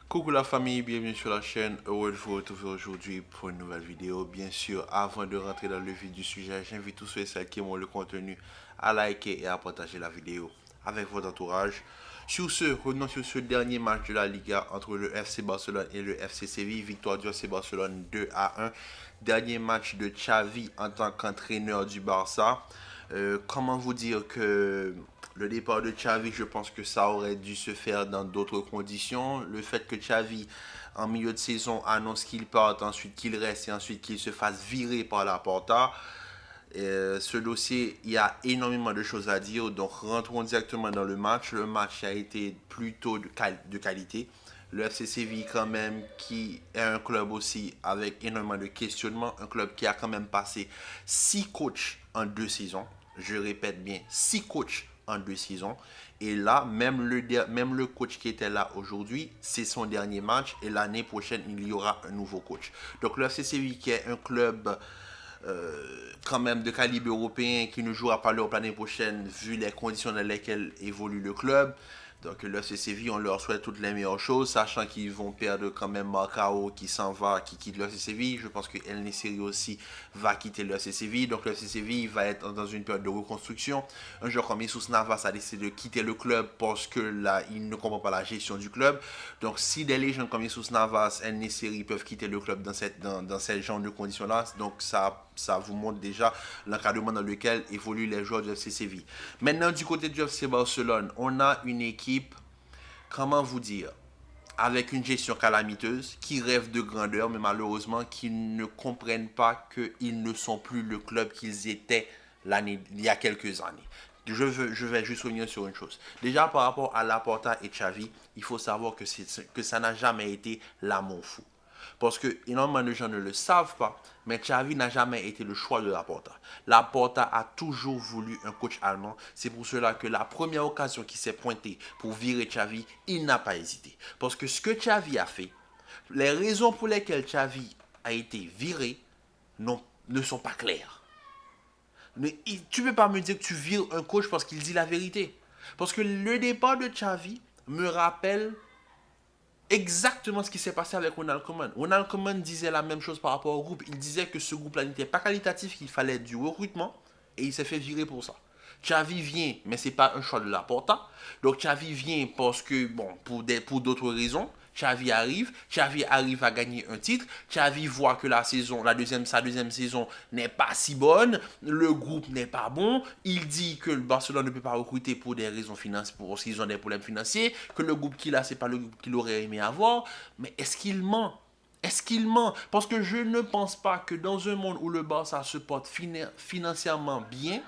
Coucou la famille, bienvenue sur la chaîne. Heureux de vous retrouver aujourd'hui pour une nouvelle vidéo. Bien sûr, avant de rentrer dans le vif du sujet, j'invite tous ceux et celles qui aiment le contenu à liker et à partager la vidéo avec votre entourage. Sur ce, revenons sur ce dernier match de la Liga entre le FC Barcelone et le FC Séville. Victoire du FC Barcelone 2-1. Dernier match de Xavi en tant qu'entraîneur du Barça. Comment vous dire que le départ de Xavi, je pense que ça aurait dû se faire dans d'autres conditions. Le fait que Xavi, en milieu de saison, annonce qu'il parte, ensuite qu'il reste et ensuite qu'il se fasse virer par la Porta. Ce dossier, il y a énormément de choses à dire. Donc, rentrons directement dans le match. Le match a été plutôt de qualité. Le FC Séville, quand même, qui est un club aussi avec énormément de questionnements. Un club qui a quand même passé 6 coachs en 2 saisons. Je répète bien, 6 coachs en 2 saisons. Et là, même le coach qui était là aujourd'hui, c'est son dernier match. Et l'année prochaine, il y aura un nouveau coach. Donc, le FC Séville, qui est un club quand même de calibre européen qui ne jouera pas l'Europe l'année prochaine vu les conditions dans lesquelles évolue le club. Donc le FC Séville, on leur souhaite toutes les meilleures choses, sachant qu'ils vont perdre quand même Marcao qui s'en va, qui quitte le FC Séville. Je pense que El Nessiri aussi va quitter le FC Séville. Donc le FC Séville va être dans une période de reconstruction. Un joueur comme Jesus Navas a décidé de quitter le club parce que là, il ne comprend pas la gestion du club. Donc si des légendes comme Jesus Navas, El Nessiri peuvent quitter le club dans ce genre de conditions-là, donc ça vous montre déjà l'encadrement dans lequel évoluent les joueurs du FC Séville. Maintenant, du côté du FC Barcelone, on a une équipe, comment vous dire, avec une gestion calamiteuse, qui rêve de grandeur, mais malheureusement, qui ne comprennent pas qu'ils ne sont plus le club qu'ils étaient il y a quelques années. Je vais juste revenir sur une chose. Déjà, par rapport à Laporta et Xavi, il faut savoir que ça n'a jamais été l'amour fou. Parce que énormément de gens ne le savent pas, mais Xavi n'a jamais été le choix de Laporta. Laporta a toujours voulu un coach allemand. C'est pour cela que la première occasion qui s'est pointée pour virer Xavi, il n'a pas hésité. Parce que ce que Xavi a fait, les raisons pour lesquelles Xavi a été viré ne sont pas claires. Mais tu ne peux pas me dire que tu vires un coach parce qu'il dit la vérité. Parce que le départ de Xavi me rappelle exactement ce qui s'est passé avec Ronald Koeman. Ronald Koeman disait la même chose par rapport au groupe. Il disait que ce groupe-là n'était pas qualitatif, qu'il fallait du recrutement, et il s'est fait virer pour ça. Xavi vient, mais c'est pas un choix de la Porta. Donc Xavi vient parce que, bon, pour d'autres raisons. Xavi arrive à gagner un titre. Xavi voit que sa deuxième saison n'est pas si bonne. Le groupe n'est pas bon. Il dit que le Barcelone ne peut pas recruter pour des raisons financières, parce qu'ils ont des problèmes financiers. Que le groupe qu'il a, c'est pas le groupe qu'il aurait aimé avoir. Mais est-ce qu'il ment? Est-ce qu'il ment? Parce que je ne pense pas que dans un monde où le Barça se porte financièrement bien,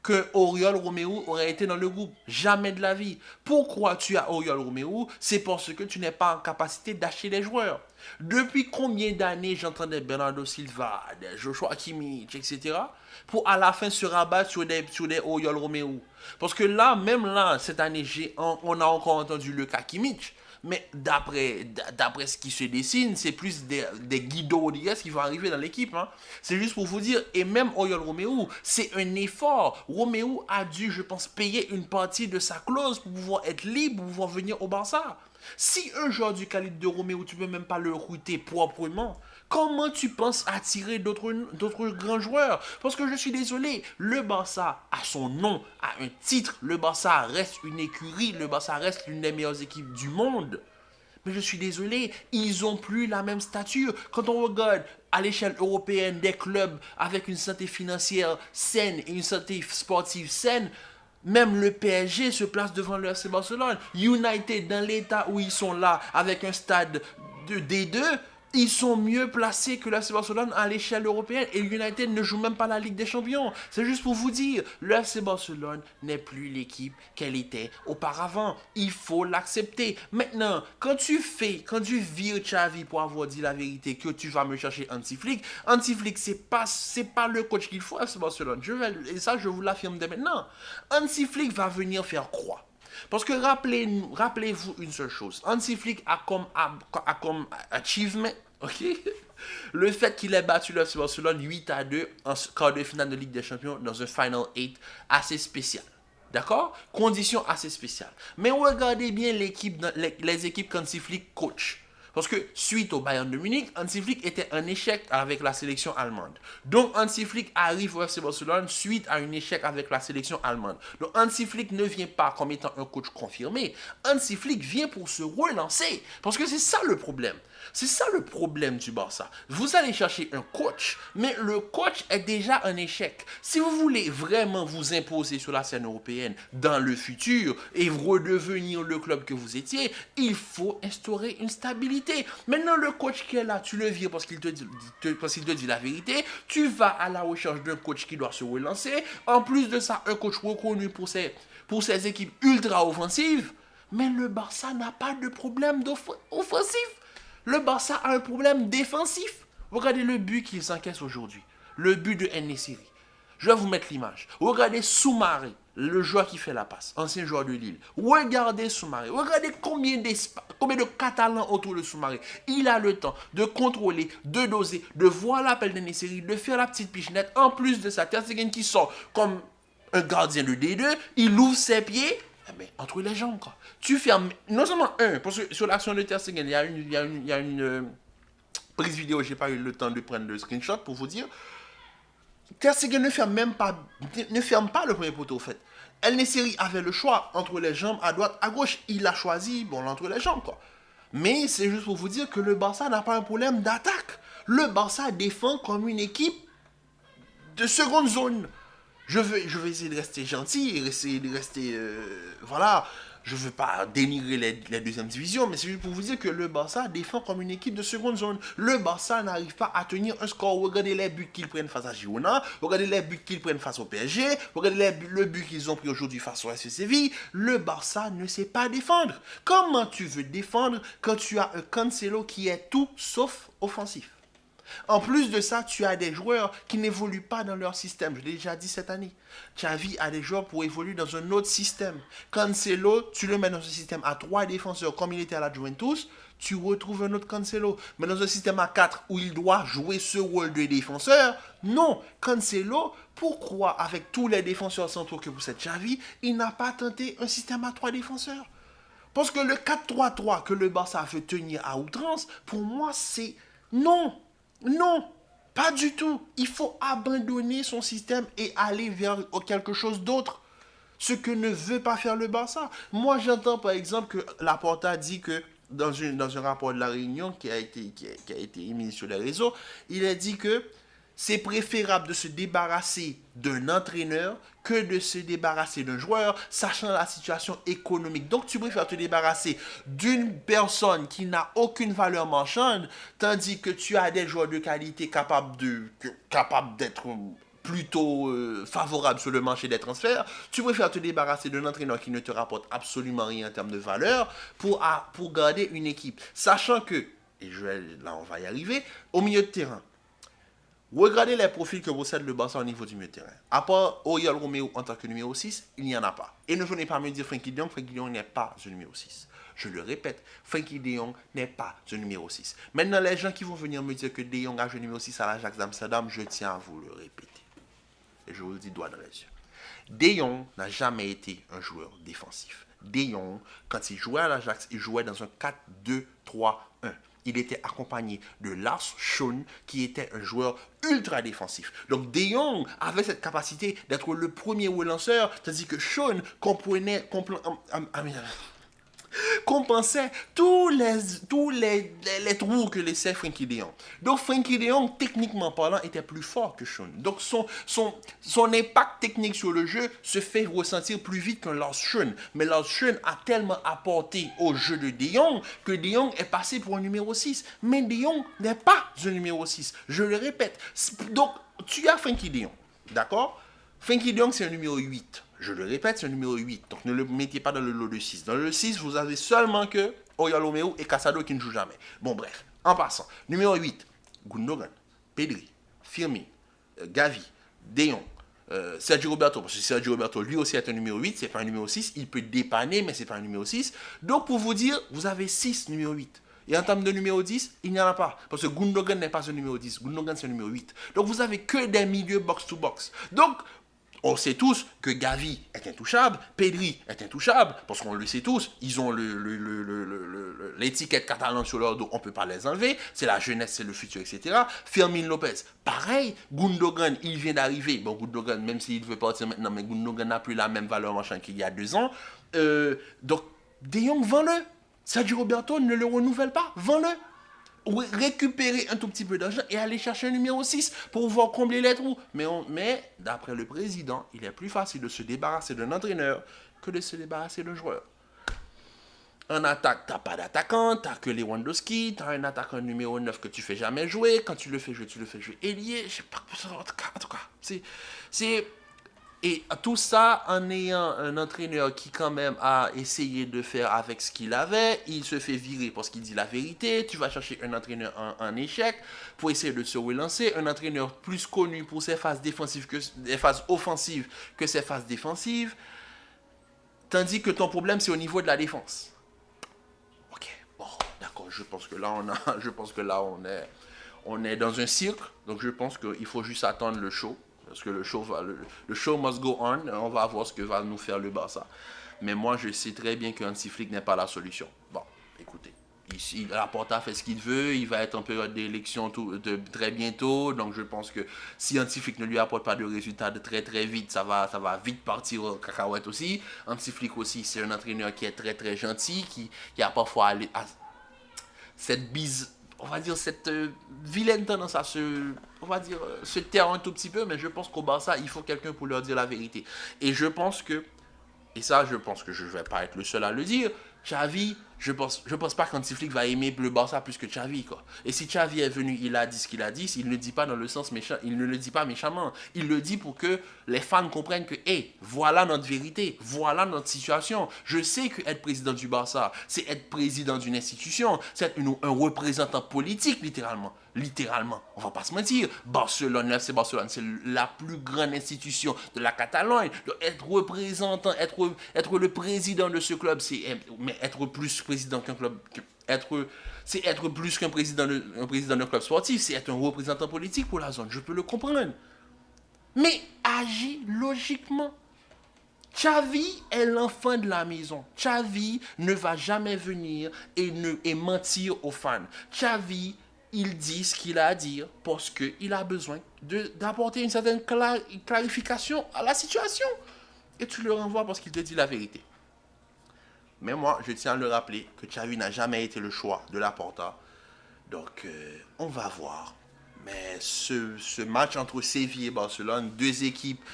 que Oriol Romeu aurait été dans le groupe. Jamais de la vie. Pourquoi tu as Oriol Romeu? C'est parce que tu n'es pas en capacité d'acheter des joueurs. Depuis combien d'années j'entendais Bernardo Silva, Joshua Kimmich, etc. pour à la fin se rabattre sur des Oriol Romeu. Parce que là, même là, cette année, on a encore entendu le cas Kimmich. Mais d'après ce qui se dessine, c'est plus des Guido Rodriguez qui vont arriver dans l'équipe. Hein. C'est juste pour vous dire, et même Oriol Romeu, c'est un effort. Romeu a dû, je pense, payer une partie de sa clause pour pouvoir être libre, pour pouvoir venir au Barça. Si un joueur du calibre de Romeu, tu ne peux même pas le recruter proprement, comment tu penses attirer d'autres grands joueurs? Parce que je suis désolé, le Barça a son nom, a un titre, le Barça reste une écurie, le Barça reste l'une des meilleures équipes du monde. Mais je suis désolé, ils n'ont plus la même stature. Quand on regarde à l'échelle européenne des clubs avec une santé financière saine et une santé sportive saine, même le PSG se place devant le FC Barcelone. United, dans l'état où ils sont là, avec un stade de D2, ils sont mieux placés que le FC Barcelone à l'échelle européenne. Et United ne joue même pas la Ligue des Champions. C'est juste pour vous dire, le FC Barcelone n'est plus l'équipe qu'elle était auparavant. Il faut l'accepter. Maintenant, quand tu vires Xavi pour avoir dit la vérité, que tu vas me chercher Hansi Flick, c'est pas le coach qu'il faut à FC Barcelone. Et ça, je vous l'affirme dès maintenant. Hansi Flick va venir faire croix. Parce que rappelez-vous une seule chose. Hansi Flick a comme achievement, ok, le fait qu'il ait battu le Barcelone 8-2 en quart de finale de Ligue des Champions dans un Final 8 assez spécial. D'accord? Condition assez spéciale. Mais regardez bien les équipes qu'Hansi Flick coach. Parce que suite au Bayern de Munich, Hansi Flick était un échec avec la sélection allemande. Donc Hansi Flick arrive au FC Barcelone suite à un échec avec la sélection allemande. Donc Hansi Flick ne vient pas comme étant un coach confirmé. Hansi Flick vient pour se relancer. Parce que c'est ça le problème. C'est ça le problème du Barça. Vous allez chercher un coach, mais le coach est déjà un échec. Si vous voulez vraiment vous imposer sur la scène européenne dans le futur et redevenir le club que vous étiez, il faut instaurer une stabilité. Maintenant, le coach qui est là, tu le vires parce qu'il te dit la vérité. Tu vas à la recherche d'un coach qui doit se relancer. En plus de ça, un coach reconnu pour ses équipes ultra offensives. Mais le Barça n'a pas de problème offensif. Le Barça a un problème défensif. Regardez le but qu'ils s'encaissent aujourd'hui. Le but de En-Nesyri. Je vais vous mettre l'image. Regardez Soumaré, le joueur qui fait la passe, ancien joueur de Lille. Regardez Soumaré. Regardez combien de Catalans autour de Soumaré. Il a le temps de contrôler, de doser, de voir l'appel d'En-Nesyri, de faire la petite pichenette. En plus de ça, Ter Stegen qui sort comme un gardien de D2, il ouvre ses pieds. Mais entre les jambes, quoi. Tu fermes, non seulement parce que sur l'action de Ter Stegen, il y a une prise vidéo, j'ai pas eu le temps de prendre le screenshot pour vous dire. Ter Stegen ne ferme pas le premier poteau, au fait. El-Nesyri avait le choix entre les jambes, à droite, à gauche. Il a choisi, entre les jambes, quoi. Mais c'est juste pour vous dire que le Barça n'a pas un problème d'attaque. Le Barça défend comme une équipe de seconde zone. Je vais essayer de rester gentil et essayer de rester... voilà, je ne veux pas dénigrer les deuxièmes divisions, mais c'est juste pour vous dire que le Barça défend comme une équipe de seconde zone. Le Barça n'arrive pas à tenir un score. Regardez les buts qu'ils prennent face à Girona, regardez les buts qu'ils prennent face au PSG, regardez le but qu'ils ont pris aujourd'hui face au FC Séville. Le Barça ne sait pas défendre. Comment tu veux défendre quand tu as un Cancelo qui est tout sauf offensif? En plus de ça, tu as des joueurs qui n'évoluent pas dans leur système. Je l'ai déjà dit cette année. Xavi a des joueurs pour évoluer dans un autre système. Cancelo, tu le mets dans un système à 3 défenseurs comme il était à la Juventus, tu retrouves un autre Cancelo. Mais dans un système à 4 où il doit jouer ce rôle de défenseur, non. Cancelo, pourquoi avec tous les défenseurs centraux que possède Xavi, il n'a pas tenté un système à 3 défenseurs? Parce que le 4-3-3 que le Barça veut tenir à outrance, pour moi, c'est non. Non, pas du tout. Il faut abandonner son système et aller vers quelque chose d'autre. Ce que ne veut pas faire le Barça. Moi, j'entends par exemple que Laporta dit que dans un rapport de la Réunion qui a été émis sur les réseaux, il a dit que c'est préférable de se débarrasser d'un entraîneur que de se débarrasser d'un joueur, sachant la situation économique. Donc, tu préfères te débarrasser d'une personne qui n'a aucune valeur marchande, tandis que tu as des joueurs de qualité capables d'être plutôt favorables sur le marché des transferts. Tu préfères te débarrasser d'un entraîneur qui ne te rapporte absolument rien en termes de valeur pour garder une équipe. Sachant que, là on va y arriver, au milieu de terrain, regardez les profils que possède le Barça au niveau du milieu de terrain. À part Oriol Romeo en tant que numéro 6, il n'y en a pas. Et ne venez pas me dire Frenkie de Jong n'est pas un numéro 6. Je le répète, Frenkie de Jong n'est pas un numéro 6. Maintenant, les gens qui vont venir me dire que de Jong a joué numéro 6 à l'Ajax d'Amsterdam, je tiens à vous le répéter. Et je vous le dis droit dans les yeux. De Jong n'a jamais été un joueur défensif. De Jong, quand il jouait à l'Ajax, il jouait dans un 4-2-3-1. Il était accompagné de Lars Schön, qui était un joueur ultra défensif. Donc, De Jong avait cette capacité d'être le premier relanceur, tandis que Schön compensait tous les trous que laissait Frenkie de Jong. Donc Frenkie de Jong, techniquement parlant, était plus fort que Schön. Donc son impact technique sur le jeu se fait ressentir plus vite qu'un Lars Schön. Mais Lars Schön a tellement apporté au jeu de Jong que De Jong est passé pour un numéro 6. Mais De Jong n'est pas un numéro 6. Je le répète. Donc tu as Frenkie de Jong, d'accord? Frenkie de Jong, c'est un numéro 8. Je le répète, c'est un numéro 8. Donc ne le mettez pas dans le lot de 6. Dans le 6, vous avez seulement que Oriol Romeo et Casado qui ne jouent jamais. Bon, bref. En passant. Numéro 8, Gundogan, Pedri, Firmino, Gavi, De Jong, Sergio Roberto. Parce que Sergio Roberto, lui aussi, est un numéro 8. C'est pas un numéro 6. Il peut dépanner, mais c'est pas un numéro 6. Donc, pour vous dire, vous avez 6 numéro 8. Et en termes de numéro 10, il n'y en a pas. Parce que Gundogan n'est pas un numéro 10. Gundogan, c'est un numéro 8. Donc, vous avez que des milieux box-to-box. Donc, On sait tous que Gavi est intouchable, Pedri est intouchable, parce qu'on le sait tous, ils ont l'étiquette catalane sur leur dos, on ne peut pas les enlever, c'est la jeunesse, c'est le futur, etc. Fermin Lopez, pareil, Gundogan, il vient d'arriver, bon Gundogan, même s'il veut partir maintenant, mais Gundogan n'a plus la même valeur marchande qu'il y a 2 ans, donc De Jong, vends-le, Sergio Roberto ne le renouvelle pas, vends-le. Récupérer un tout petit peu d'argent et aller chercher un numéro 6 pour pouvoir combler les trous. Mais d'après le président, il est plus facile de se débarrasser d'un entraîneur que de se débarrasser d'un joueur. En attaque, t'as pas d'attaquant, t'as que Lewandowski, t'as un attaquant numéro 9 que tu fais jamais jouer. Quand tu le fais jouer ailier. Je sais pas, en tout cas, c'est et tout ça en ayant un entraîneur qui quand même a essayé de faire avec ce qu'il avait, il se fait virer parce qu'il dit la vérité, tu vas chercher un entraîneur en échec pour essayer de se relancer, un entraîneur plus connu pour ses phases défensives des phases offensives que ses phases défensives, tandis que ton problème c'est au niveau de la défense. Ok, bon, d'accord, je pense que là on est dans un cirque, donc je pense qu'il faut juste attendre le show. Parce que le show must go on. On va voir ce que va nous faire le Barça. Mais moi, je sais très bien que Hansi Flick n'est pas la solution. Bon, écoutez. Ici, Laporta fait ce qu'il veut. Il va être en période d'élection très bientôt. Donc, je pense que si Hansi Flick ne lui apporte pas de résultats de très très vite, ça va vite partir au cacahuète aussi. Hansi Flick aussi, c'est un entraîneur qui est très très gentil, qui a parfois cette bise, on va dire, cette vilaine tendance à se taire un tout petit peu, mais je pense qu'au Barça, il faut quelqu'un pour leur dire la vérité. Et je pense que je ne vais pas être le seul à le dire, Xavi, je pense pas qu'Hansi Flick va aimer le Barça plus que Xavi, quoi. Et si Xavi est venu, il a dit ce qu'il a dit, il ne le dit pas dans le sens méchant, il ne le dit pas méchamment. Il le dit pour que les fans comprennent que, hey, voilà notre vérité, voilà notre situation. Je sais que être président du Barça, c'est être président d'une institution, c'est être un représentant politique, littéralement. Littéralement, on va pas se mentir. Barcelone, l'FC Barcelone, c'est la plus grande institution de la Catalogne. Être représentant, être le président de ce club, mais être plus président qu'un club, c'est être plus qu'un président, un président d'un club sportif, c'est être un représentant politique pour la zone. Je peux le comprendre. Mais agis logiquement. Xavi est l'enfant de la maison. Xavi ne va jamais venir et mentir aux fans. Xavi, il dit ce qu'il a à dire parce qu'il a besoin d'apporter une certaine clarification à la situation. Et tu le renvoies parce qu'il te dit la vérité. Mais moi, je tiens à le rappeler que Xavi n'a jamais été le choix de Laporta. Donc, on va voir. Mais ce match entre Séville et Barcelone, deux équipes,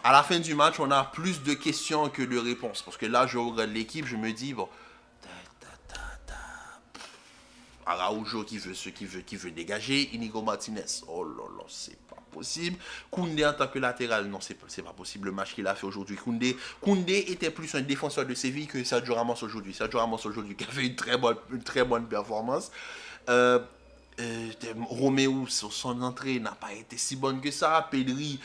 à la fin du match, on a plus de questions que de réponses. Parce que là, je regarde l'équipe, je me dis, bon, Araujo qui veut dégager, Inigo Martinez, oh là là, c'est pas possible. Koundé en tant que latéral, non, c'est pas possible le match qu'il a fait aujourd'hui. Koundé était plus un défenseur de Séville que Sergio Ramos aujourd'hui. Sergio Ramos aujourd'hui qui a fait une très bonne performance. Roméo sur son entrée n'a pas été si bonne que ça. Pedri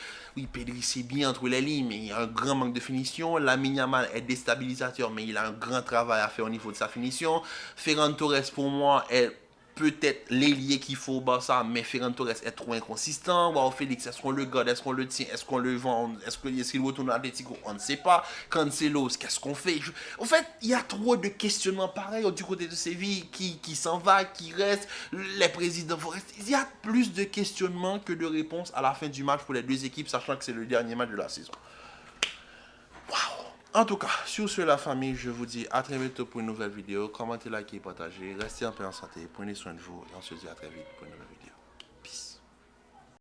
c'est bien entre les lignes, mais il y a un grand manque de finition. Lamine Yamal est déstabilisateur, mais il a un grand travail à faire au niveau de sa finition. Ferran Torres pour moi est peut-être l'ailier qu'il faut au Barça, mais Ferran Torres est trop inconsistant. Wow, Félix, est-ce qu'on le garde, est-ce qu'on le tient, est-ce qu'on le vend, est-ce qu'il retourne à l'Atlético, on ne sait pas. Cancelo, qu'est-ce qu'on fait? En fait, il y a trop de questionnements pareils du côté de Séville, qui s'en va, qui reste, les présidents vont rester. Il y a plus de questionnements que de réponses à la fin du match pour les deux équipes, sachant que c'est le dernier match de la saison. Waouh! En tout cas, sur ce, la famille, je vous dis à très bientôt pour une nouvelle vidéo. Commentez, likez, partagez. Restez en paix, en santé. Prenez soin de vous. Et on se dit à très vite pour une nouvelle vidéo.